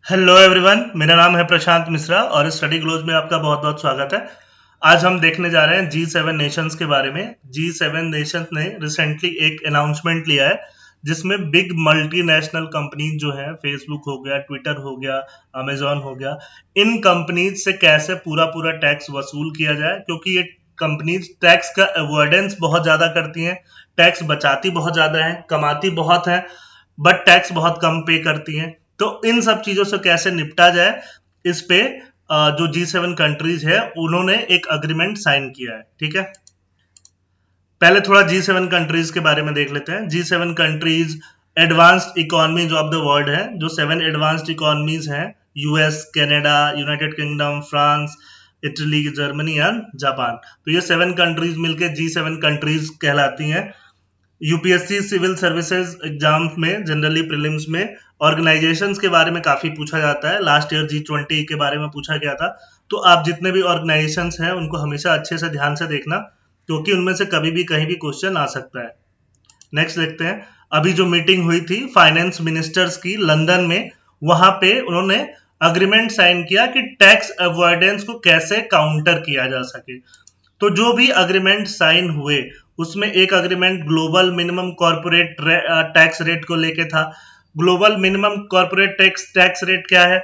Hello everyone, मेरा नाम है प्रशांत मिश्रा और स्टडी ग्लोज में आपका बहुत बहुत स्वागत है। आज हम देखने जा रहे हैं G7 नेशंस के बारे में। G7 नेशंस ने रिसेंटली एक अनाउंसमेंट लिया है जिसमें बिग मल्टीनेशनल कंपनी जो है, फेसबुक हो गया, ट्विटर हो गया, अमेजॉन हो गया, इन कंपनीज से कैसे पूरा पूरा टैक्स वसूल किया जाए, क्योंकि ये कंपनीज टैक्स का अवॉइडेंस बहुत ज्यादा करती हैं, टैक्स बचाती बहुत ज्यादा है, कमाती बहुत है, बट टैक्स बहुत कम पे करती हैं। तो इन सब चीजों से कैसे निपटा जाए, इस पे जो G7 कंट्रीज है उन्होंने एक अग्रीमेंट साइन किया है। ठीक है, पहले थोड़ा G7 कंट्रीज के बारे में देख लेते हैं। G7 countries advanced economies of the world है। जो 7 एडवांस्ड इकोनॉमीज हैं, US, Canada, United kingdom, France, Italy, Germany and Japan. तो ये 7 कंट्रीज मिलकर G7 कंट्रीज कहलाती हैं। यूपीएससी सिविल सर्विसेज एग्जाम में, जनरली प्रीलिम्स में ऑर्गेनाइजेशंस के बारे में काफी पूछा जाता है। लास्ट ईयर G20 के बारे में पूछा गया था। तो आप जितने भी ऑर्गेनाइजेशंस हैं उनको हमेशा अच्छे से ध्यान से देखना, क्योंकि उनमें से कभी भी कहीं भी क्वेश्चन आ सकता है। नेक्स्ट देखते हैं, अभी जो मीटिंग हुई थी फाइनेंस मिनिस्टर्स की लंदन में, वहां पे उन्होंने अग्रीमेंट साइन किया कि टैक्स अवॉइडेंस को कैसे काउंटर किया जा सके। तो जो भी अग्रीमेंट साइन हुए उसमें एक agreement global minimum corporate tax rate को लेके था। Global minimum corporate tax rate क्या है?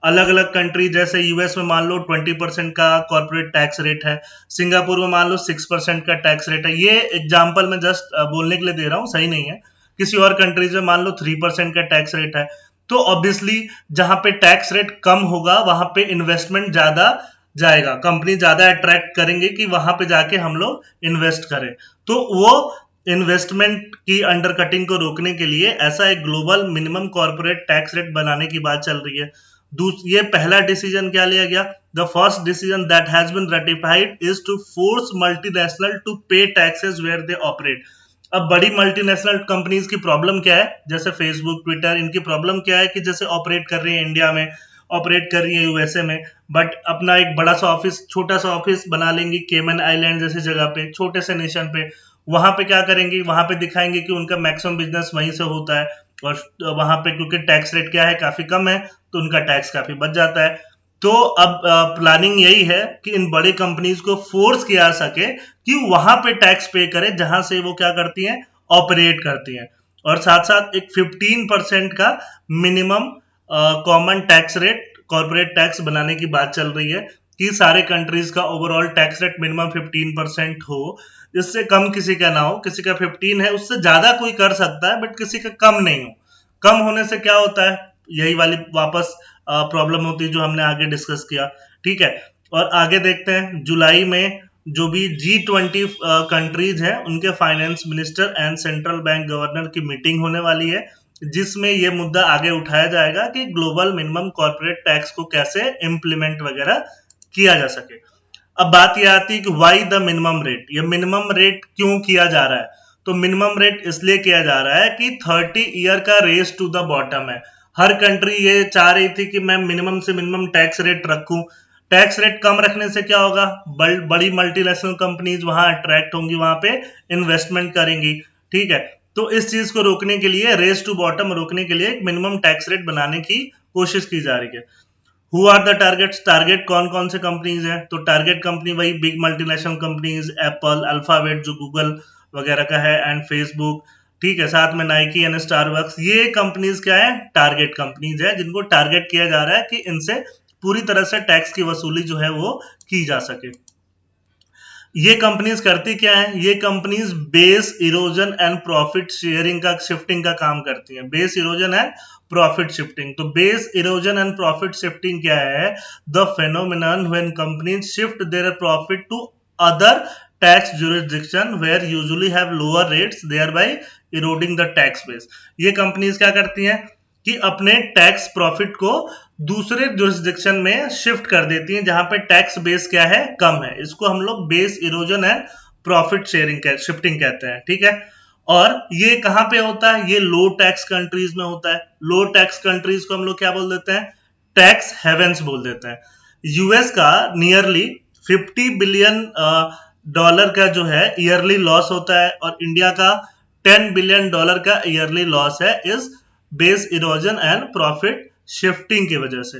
अलग अलग कंट्री, जैसे यूएस में मान लो 20% का कॉर्पोरेट टैक्स रेट है, सिंगापुर में मान लो 6% का टैक्स रेट है। ये एग्जांपल मैं जस्ट बोलने के लिए दे रहा हूँ, सही नहीं है। किसी और कंट्रीज में मान लो 3% का टैक्स रेट है। तो ऑब्वियसली जहां पे टैक्स रेट कम होगा वहां पे इन्वेस्टमेंट ज्यादा जाएगा, कंपनी ज्यादा अट्रैक्ट करेंगे कि वहां पे जाके हम लोग इन्वेस्ट करें। तो वो इन्वेस्टमेंट की अंडर कटिंग को रोकने के लिए ऐसा एक global minimum corporate tax rate बनाने की बात चल रही है। ये पहला डिसीजन क्या लिया गया? The first decision that has been ratified is to force multinational to pay taxes where they operate. अब बड़ी मल्टीनेशनल कंपनीज की प्रॉब्लम क्या है? जैसे फेसबुक, ट्विटर, इनकी प्रॉब्लम क्या है कि जैसे ऑपरेट कर रही है इंडिया में, ऑपरेट कर रही है यूएसए में, बट अपना एक बड़ा सा ऑफिस, छोटा सा ऑफिस बना लेंगी केमन आइलैंड जैसी जगह पे, छोटे से नेशन पे। वहां पे क्या करेंगी? वहां पे दिखाएंगे कि उनका मैक्सिमम बिजनेस वहीं से होता है, और वहां पे क्योंकि टैक्स रेट क्या है, काफी कम है, तो उनका टैक्स काफी बच जाता है। तो अब प्लानिंग यही है कि इन बड़ी कंपनीज को फोर्स किया जा सके कि वहां पे टैक्स पे करें जहां से वो क्या करती हैं, ऑपरेट करती हैं। और साथ साथ एक 15% का minimum common tax rate, corporate tax बनाने की बात चल रही है कि सारे कंट्रीज का ओवरऑल टैक्स रेट मिनिमम 15% हो, जिससे कम किसी का ना हो। किसी का 15 है, उससे ज्यादा कोई कर सकता है, बट किसी का कम नहीं हो। कम होने से क्या होता है? यही वाली वापस प्रॉब्लम होती है जो हमने आगे डिस्कस किया। ठीक है, और आगे देखते हैं, जुलाई में जो भी G20 कंट्रीज हैं उनके finance minister and central bank governor की मीटिंग होने वाली है, जिसमें यह मुद्दा आगे उठाया जाएगा कि ग्लोबल मिनिमम कॉर्पोरेट टैक्स को कैसे इम्प्लीमेंट वगैरह किया जा सके। अब बात यह आती है कि वाई द मिनिमम रेट, ये मिनिमम रेट क्यों किया जा रहा है? तो मिनिमम रेट इसलिए किया जा रहा है कि 30 ईयर का रेस टू द बॉटम है। हर कंट्री ये चाह रही थी कि मैं मिनिमम से मिनिमम टैक्स रेट रखूं। टैक्स रेट कम रखने से क्या होगा? बड़ी मल्टीनेशनल कंपनीज वहां अट्रैक्ट होंगी, वहां पे इन्वेस्टमेंट करेंगी। ठीक है, तो इस चीज को रोकने के लिए, रेस टू बॉटम रोकने के लिए, एक मिनिमम टैक्स रेट बनाने की कोशिश की जा रही है। Who are the targets? Target कौन कौन से कंपनीज हैं? तो टारगेट कंपनी वही big multinational companies, Apple, Alphabet जो गूगल वगैरह का है, एंड फेसबुक। ठीक है, साथ में नाइकी एंड स्टारबक्स, ये कंपनीज क्या है? टारगेट कंपनीज है, जिनको टारगेट किया जा रहा है कि इनसे पूरी तरह से टैक्स की वसूली जो है वो की जा सके। ये कंपनीज करती क्या है? ये companies base erosion and profit sharing का, शिफ्टिंग का काम करती हैं। Base erosion and profit shifting. तो base erosion and profit shifting क्या है? The phenomenon when companies shift their profit to other tax jurisdiction where usually have lower rates, thereby eroding the tax base. ये companies क्या करती हैं कि अपने tax profit को दूसरे जुरिस्डिक्शन में शिफ्ट कर देती हैं जहां पे टैक्स बेस क्या है, कम है। इसको हम लोग base erosion and profit sharing shifting कहते हैं। ठीक है, और ये कहां पे होता है? ये लो टैक्स कंट्रीज में होता है। लो टैक्स कंट्रीज को हम लोग क्या बोल देते हैं? टैक्स हेवेंस बोल देते हैं। यूएस का नियरली 50 बिलियन डॉलर का जो है ईयरली लॉस होता है, और इंडिया का 10 बिलियन डॉलर का ईयरली लॉस है इस base erosion and profit shifting की वजह से।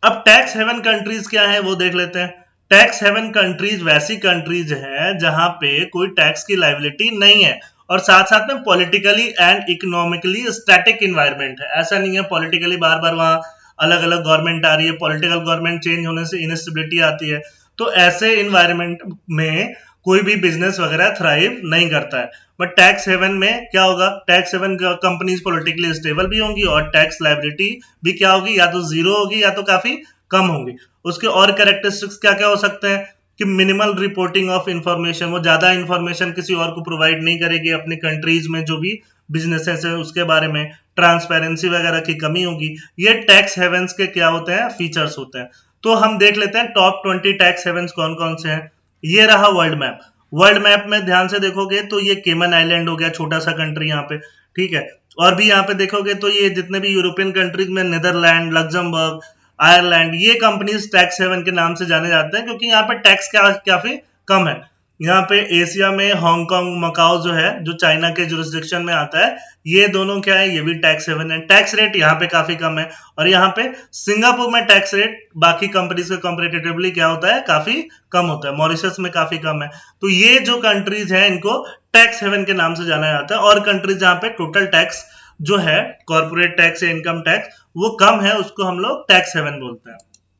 अब टैक्स हेवन कंट्रीज क्या है वो देख लेते हैं। टैक्स हेवन कंट्रीज वैसी कंट्रीज हैं जहां पे कोई टैक्स की लायबिलिटी नहीं है और साथ साथ में politically and economically static environment है। ऐसा नहीं है पॉलिटिकली बार बार वहां अलग अलग गवर्नमेंट आ रही है, पॉलिटिकल गवर्नमेंट चेंज होने से इनस्टेबिलिटी आती है, तो ऐसे इन्वायरमेंट में कोई भी बिजनेस वगैरह थ्राइव नहीं करता है। बट टैक्स हेवन में क्या होगा, tax haven companies politically stable भी होंगी और टैक्स लायबिलिटी भी क्या होगी, या तो जीरो होगी या तो काफी कम होगी। उसके और कैरेक्टरिस्टिक्स क्या क्या हो सकते हैं कि मिनिमल रिपोर्टिंग ऑफ इंफॉर्मेशन, वो ज्यादा इंफॉर्मेशन किसी और को प्रोवाइड नहीं करेगी अपनी कंट्रीज में जो भी बिजनेसेस है उसके बारे में, ट्रांसपेरेंसी वगैरह की कमी होगी। ये टैक्स हेवंस के क्या होते हैं, फीचर्स होते हैं। तो हम देख लेते हैं टॉप 20 टैक्स हेवंस कौन कौन से हैं। ये रहा वर्ल्ड मैप। वर्ल्ड मैप में ध्यान से देखोगे तो ये केमन आइलैंड हो गया, छोटा सा कंट्री यहाँ पे, ठीक है। और भी यहाँ पे देखोगे तो ये जितने भी यूरोपियन कंट्रीज में नीदरलैंड, लग्जमबर्ग, आयरलैंड, ये कंपनीज टैक्स हेवन के नाम से जाने जाते हैं क्योंकि यहाँ पे टैक्स काफी कम है। यहाँ पे एशिया में हांगकांग, मकाओ जो है, जो चाइना के जुरिस्डिक्शन में आता है, ये दोनों क्या है, ये भी टैक्स हेवन है। टैक्स रेट यहाँ पे काफी कम है और यहाँ पे सिंगापुर में टैक्स रेट बाकी कंपनीज के कंपैरेटिवली क्या होता है, काफी कम होता है। मॉरिशस में काफी कम है। तो ये जो कंट्रीज है इनको टैक्स हेवन के नाम से जाना जाता है। और कंट्रीज जहाँ पे टोटल टैक्स जो है, कॉर्पोरेट टैक्स या इनकम टैक्स, वो कम है, उसको हम लोग टैक्स हेवन बोलते हैं,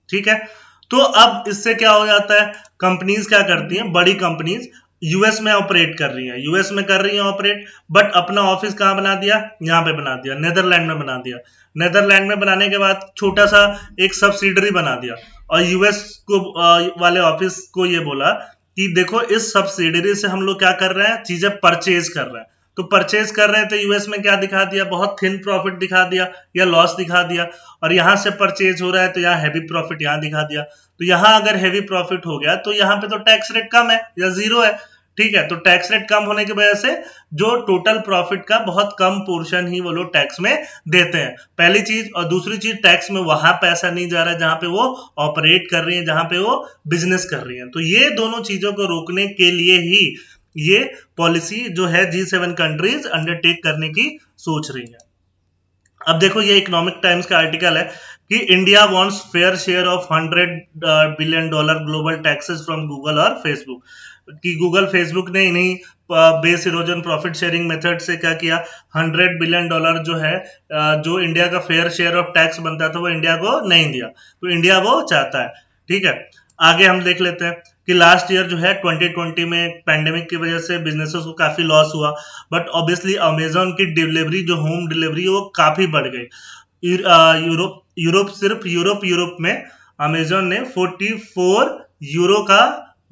ठीक है। तो अब इससे क्या हो जाता है, कंपनीज क्या करती हैं, बड़ी कंपनीज यूएस में ऑपरेट कर रही हैं, यूएस में कर रही हैं ऑपरेट, बट अपना ऑफिस कहाँ बना दिया, यहाँ पे बना दिया, नेदरलैंड में बना दिया। नेदरलैंड में बनाने के बाद छोटा सा एक सब्सिडरी बना दिया और यूएस को वाले ऑफिस को ये बोला कि देखो इस सब्सिडरी से हम लोग क्या कर रहे हैं, चीजें परचेज कर रहे हैं। तो परचेज कर रहे थे यूएस में, क्या दिखा दिया, बहुत थिन प्रॉफिट दिखा दिया या लॉस दिखा दिया। और यहां से परचेज हो रहा है तो यहाँ हैवी प्रॉफिट यहाँ दिखा दिया। तो यहाँ अगर हैवी प्रॉफिट हो गया तो यहाँ पे तो टैक्स रेट कम है या जीरो है, ठीक है। तो टैक्स रेट कम होने की वजह से जो टोटल प्रॉफिट का बहुत कम पोर्शन ही वो लोग टैक्स में देते हैं, पहली चीज। और दूसरी चीज, टैक्स में वहां पैसा नहीं जा रहा है जहां पे वो ऑपरेट कर रही है, जहां पे वो बिजनेस कर रही है। तो ये दोनों चीजों को रोकने के लिए ही ये पॉलिसी जो है G7 कंट्रीज अंडरटेक करने की सोच रही है। अब देखो ये इकोनॉमिक टाइम्स का आर्टिकल है कि India wants fair share of $100 billion global taxes from Google और फेसबुक। कि गूगल फेसबुक ने इन्हीं base erosion profit sharing method से क्या किया, $100 बिलियन जो है, जो इंडिया का फेयर शेयर ऑफ टैक्स बनता था वो इंडिया को नहीं दिया। तो इंडिया वो चाहता है, ठीक है। आगे हम देख लेते हैं कि लास्ट ईयर जो है 2020 में पैंडेमिक की वजह से बिजनेसेस को काफी लॉस हुआ, बट ऑब्वियसली अमेजोन की डिलीवरी, जो होम डिलीवरी, वो काफी बढ़ गई। यूरोप में अमेजोन ने 44 यूरो का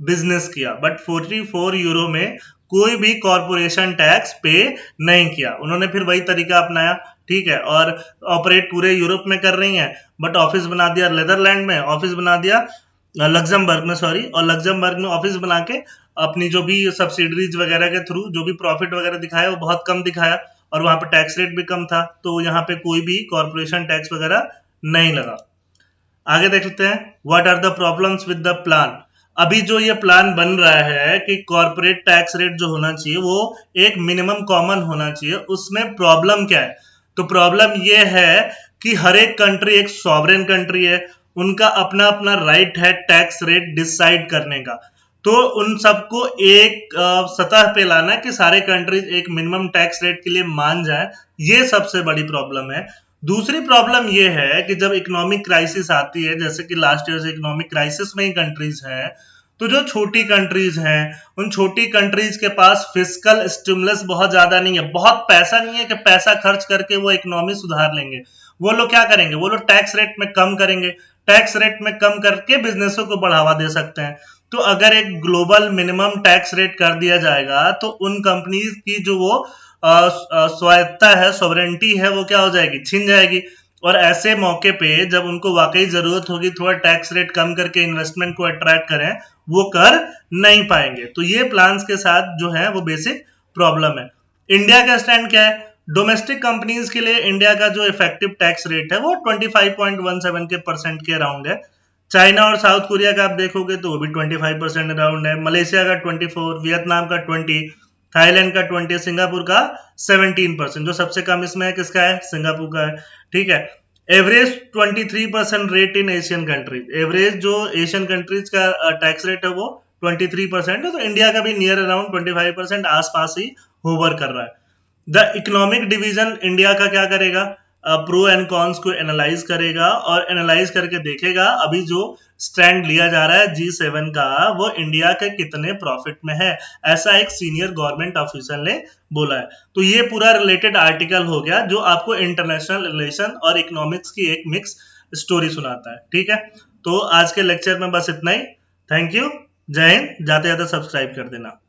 बिजनेस किया, बट 44 यूरो में कोई भी कॉर्पोरेशन टैक्स पे नहीं किया। उन्होंने फिर वही तरीका अपनाया, ठीक है, और ऑपरेट पूरे यूरोप में कर रही हैं, बट ऑफिस बना दिया नीदरलैंड में, ऑफिस बना दिया लग्जमबर्ग में, सॉरी, और लग्जमबर्ग में ऑफिस बना के अपनी जो भी सब्सिडरीज वगैरह के थ्रू जो भी प्रॉफिट वगैरह दिखाया वो बहुत कम दिखाया और वहां पे टैक्स रेट भी कम था, तो यहाँ पे कोई भी कॉर्पोरेशन टैक्स वगैरह नहीं लगा। आगे देख लेते हैं what are the problems with the plan. अभी जो ये प्लान बन रहा है कि कॉर्पोरेट टैक्स रेट जो होना चाहिए वो एक मिनिमम कॉमन होना चाहिए, उसमें प्रॉब्लम क्या है? तो प्रॉब्लम ये है कि हर एक कंट्री एक सॉवरेन कंट्री है, उनका अपना अपना राइट है टैक्स रेट डिसाइड करने का। तो उन सबको एक सतह पे लाना कि सारे कंट्रीज एक मिनिमम टैक्स रेट के लिए मान जाए, ये सबसे बड़ी प्रॉब्लम है। दूसरी प्रॉब्लम ये है कि जब इकोनॉमिक क्राइसिस आती है, जैसे कि लास्ट ईयर से इकोनॉमिक क्राइसिस में ही कंट्रीज हैं, तो जो छोटी कंट्रीज हैं उन छोटी कंट्रीज के पास फिस्कल स्टिमुलस बहुत ज्यादा नहीं है, बहुत पैसा नहीं है कि पैसा खर्च करके वो इकोनॉमी सुधार लेंगे। वो लोग क्या करेंगे, वो लोग टैक्स रेट में कम करेंगे, टैक्स रेट में कम करके बिजनेसों को बढ़ावा दे सकते हैं। तो अगर एक ग्लोबल मिनिमम टैक्स रेट कर दिया जाएगा तो उन कंपनीज की जो वो स्वायत्ता है, सॉवरेनिटी है, वो क्या हो जाएगी, छिन जाएगी। और ऐसे मौके पे जब उनको वाकई जरूरत होगी थोड़ा टैक्स रेट कम करके इन्वेस्टमेंट को अट्रैक्ट करें, वो कर नहीं पाएंगे। तो ये प्लान्स के साथ जो है वो बेसिक प्रॉब्लम है। इंडिया का स्टैंड क्या है? डोमेस्टिक कंपनीज के लिए इंडिया का जो इफेक्टिव टैक्स रेट है वो 25.17% के अराउंड है। चाइना और साउथ कोरिया का आप देखोगे तो वो भी 25% अराउंड है। मलेशिया का 24, वियतनाम का 20, थाईलैंड का 20, सिंगापुर का 17%। जो सबसे कम इसमें है किसका है? सिंगापुर का है, ठीक है। Average 23% rate in Asian countries, average जो एशियन कंट्रीज का टैक्स रेट है वो 23% है, तो इंडिया का भी नियर अराउंड 25% आसपास ही होवर कर रहा है। द इकोनॉमिक डिवीजन इंडिया का क्या करेगा, प्रो एंड कॉन्स को एनालाइज करेगा और एनालाइज करके देखेगा अभी जो स्टैंड लिया जा रहा है G7 का वो इंडिया के कितने प्रॉफिट में है, ऐसा एक सीनियर गवर्नमेंट ऑफिसर ने बोला है। तो ये पूरा रिलेटेड आर्टिकल हो गया जो आपको इंटरनेशनल रिलेशन और इकोनॉमिक्स की एक मिक्स स्टोरी सुनाता है। ठीक है, तो आज के लेक्चर में बस इतना ही। थैंक यू, जय हिंद। जाते जाते सब्सक्राइब कर देना।